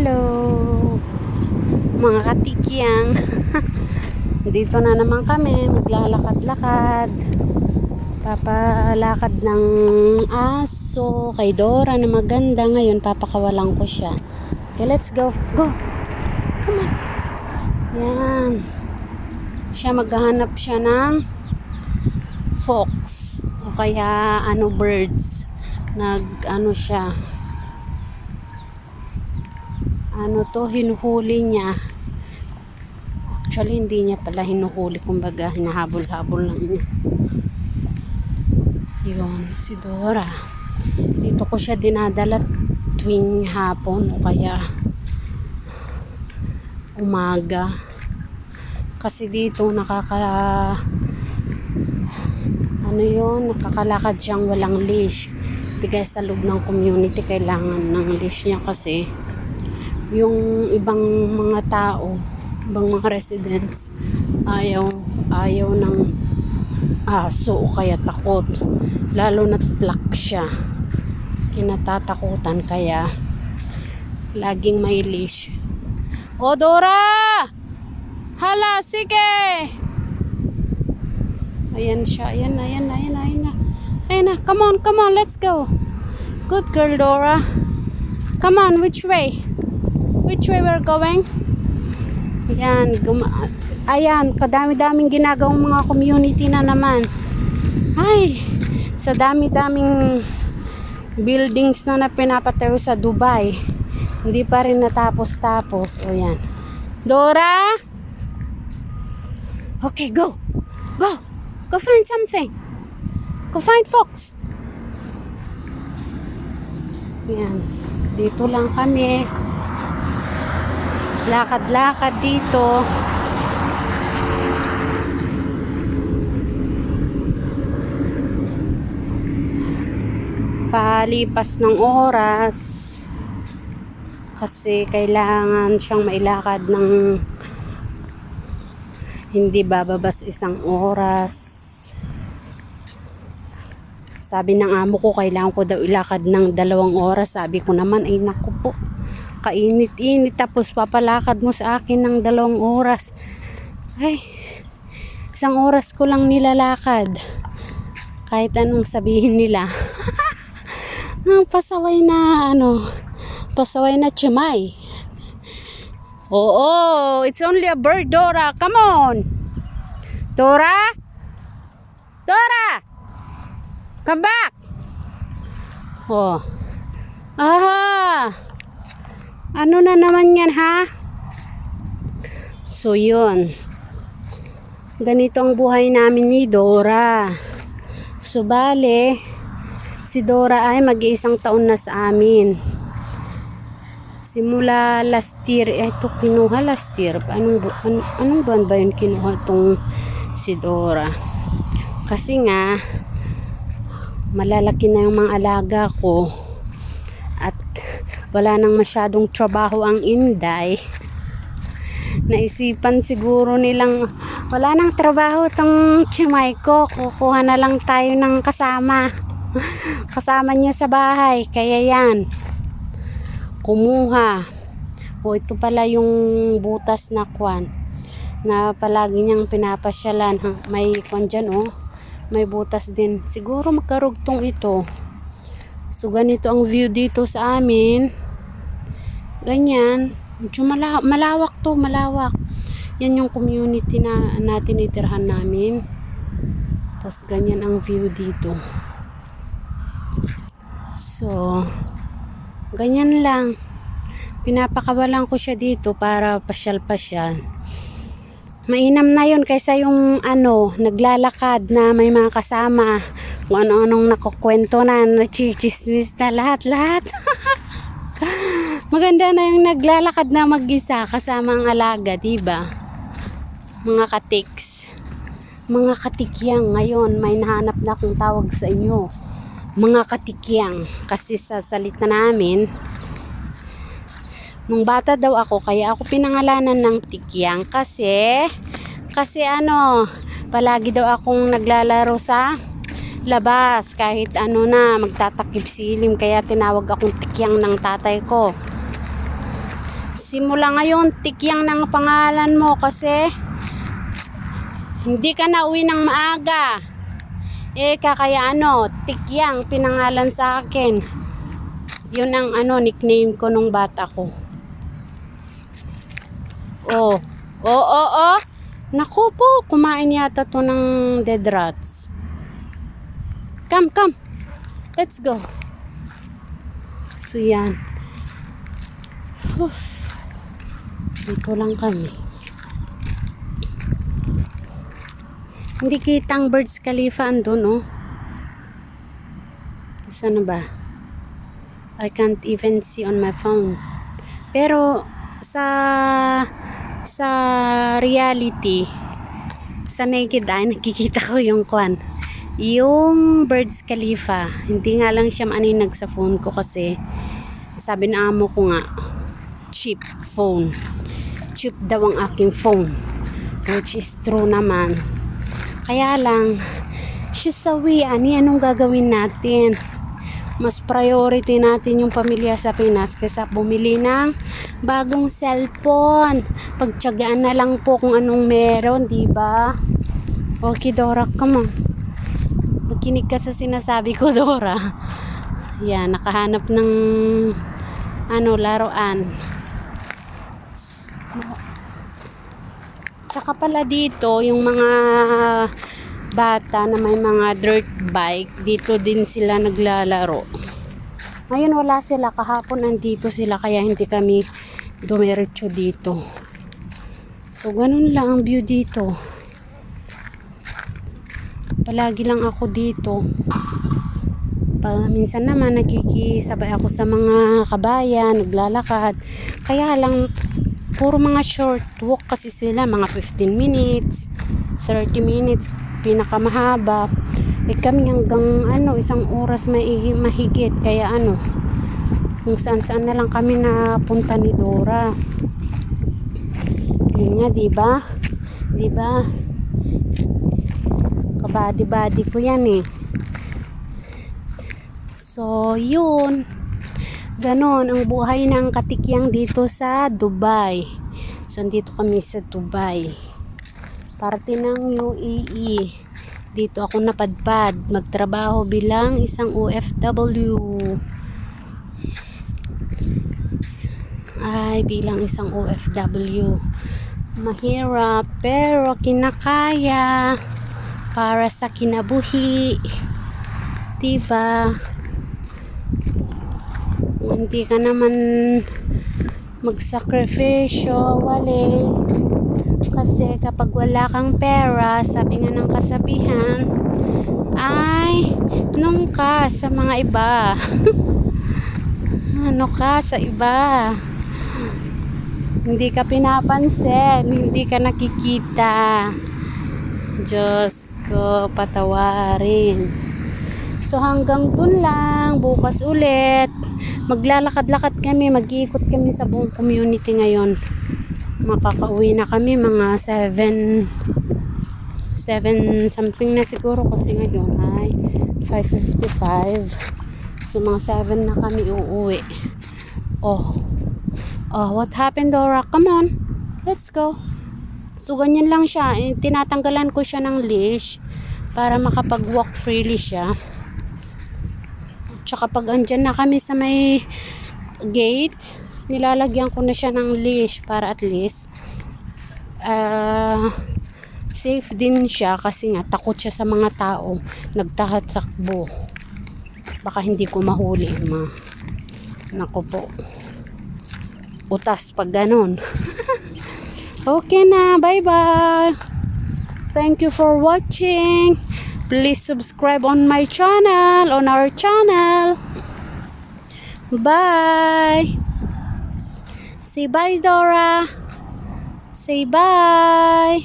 Hello mga katikyang. Dito na naman kami maglalakad-lakad, papalakad ng aso kay Dora na maganda. Ngayon papakawalan ko siya. Okay, let's go, go, come on. Yan siya, maghahanap siya ng fox o kaya birds. Siya hinuhuli niya. Actually hindi niya pala hinuhuli, kumbaga hinahabol-habol lang niya. Yun si Dora, dito ko siya dinadala tuwing hapon o kaya umaga, kasi dito nakakalakad siyang walang leash. Di guys, sa loob ng community kailangan ng leash niya, kasi yung ibang mga tao, ibang mga residents ayaw ng aso o kaya takot, lalo na't black siya, kinatatakutan, kaya laging may leash. O Dora, hala, sige, ayan siya, ayan na, come on, let's go. Good girl Dora, come on, which way we're going? Ayan, kadami-daming ginagawang mga community na naman. Ay, sa dami-daming buildings na pinapatayo sa Dubai, hindi pa rin natapos-tapos. O yan, Dora, okay, go find something, go find fox. Yan, dito lang kami lakad-lakad dito. Palipas ng oras, kasi kailangan siyang mailakad ng hindi bababas 1 oras. Sabi ng amo ko, kailangan ko daw ilakad ng 2 oras. Sabi ko naman, ay naku po, kainit-init, tapos papalakad mo sa akin ng 2 oras. Ay, 1 oras ko lang nilalakad, kahit anong sabihin nila. pasaway na chumay. Oo, it's only a bird, Dora, come on. Dora, come back. Oh, ano na naman yan, ha? So yun, ganito ang buhay namin ni Dora. So bale, si Dora ay mag-1 taon na sa amin. Simula last year, ito kinuha last year. Anong buwan ba yun kinuha tong si Dora? Kasi nga malalaki na yung mga alaga ko at wala nang masyadong trabaho ang Inday. Naisipan siguro nilang wala nang trabaho tong chimay ko, kukuha na lang tayo ng kasama niya sa bahay, kaya yan kumuha. O ito pala yung butas na kwan na palagi niyang pinapasyalan. May kwan dyan, may butas din, siguro magkarugtong ito. So ganito ang view dito sa amin, ganyan. Medyo malawak to, malawak. Yan yung community na tinitirhan namin. Tapos ganyan ang view dito. So ganyan lang, pinapakawalan ko siya dito para pasyal-pasyal. Mainam na yun kaysa yung naglalakad na may mga kasama, kung ano-anong nakukwento na, nachichismis na lahat. Maganda na yung naglalakad na mag-isa kasama ang alaga, diba? Mga katiks, mga katikyang, ngayon may nahanap na akong tawag sa inyo, mga katikyang, kasi sa salita namin, nung bata daw ako, kaya ako pinangalanan ng tikyang, kasi palagi daw akong naglalaro sa labas, kahit magtatakip silim, kaya tinawag akong tikyang ng tatay ko. Simula ngayon, Tikyang ng pangalan mo kasi hindi ka na uwi ng maaga. Kaya Tikyang pinangalan sa akin. Yun ang nickname ko nung bata ko. Oh. Naku po, kumain yata to ng dead rats. Come. Let's go. So yan. Dito lang kami. Hindi kitang Burj Khalifa andun, Saan ba? I can't even see on my phone. Pero sa reality, sa naked eye, nakikita ko yung yung Burj Khalifa. Hindi nga lang siya maaninag sa phone ko kasi sabi na amo ko nga cheap phone. Cheap daw ang aking phone, which is true naman. Kaya lang anong gagawin natin? Mas priority natin yung pamilya sa Pinas kaysa bumili ng bagong cellphone. Pagtiyagaan na lang po kung anong meron, diba? Okay, Dora, come on. Magkinig ka sa sinasabi ko, Dora. Yan, nakahanap ng laruan. Tsaka pala dito, yung mga bata na may mga dirt bike, dito din sila naglalaro. Ngayon wala sila, kahapon nandito sila kaya hindi kami dumiretso dito. So ganun lang ang view dito. Palagi lang ako dito. Minsan naman nagkikisabay ako sa mga kabayan, naglalakad. Kaya lang puro mga short walk kasi sila, mga 15 minutes, 30 minutes pinakamahaba. Kami hanggang 1 oras mahigit. Kaya kung saan na lang kami napunta ni Dora. Yun nga, diba? Kabady-bady ko yan So yun, ganon ang buhay ng katikyang dito sa Dubai. So dito kami sa Dubai, parte ng UAE. Dito ako napadpad magtrabaho bilang isang OFW. Bilang isang OFW mahirap pero kinakaya para sa kinabuhi, diba? Hindi ka naman magsakripisyo, kasi kapag wala kang pera, sabi nga ng kasabihan, nung ka sa mga iba. Ka sa iba, hindi ka pinapansin, hindi ka nakikita. Diyos ko, patawarin. So hanggang dun lang, bukas ulit maglalakad-lakad kami, mag-iikot kami sa buong community ngayon. Makakauwi na kami mga 7 something na siguro kasi ngayon ay 5:55. So mga 7 na kami uuwi. What happened, Dora? Come on, let's go. So ganyan lang siya, tinatanggalan ko siya ng leash para makapag-walk freely siya. Tsaka pag andyan na kami sa may gate, nilalagyan ko na siya ng leash para at least safe din siya, kasi nga takot siya sa mga tao nagtatakbo, baka hindi ko mahuli. Naku po, utas pag ganon. Okay na, bye bye. Thank you for watching. Please subscribe on my channel, on our channel. Bye. Say bye, Dora. Say bye.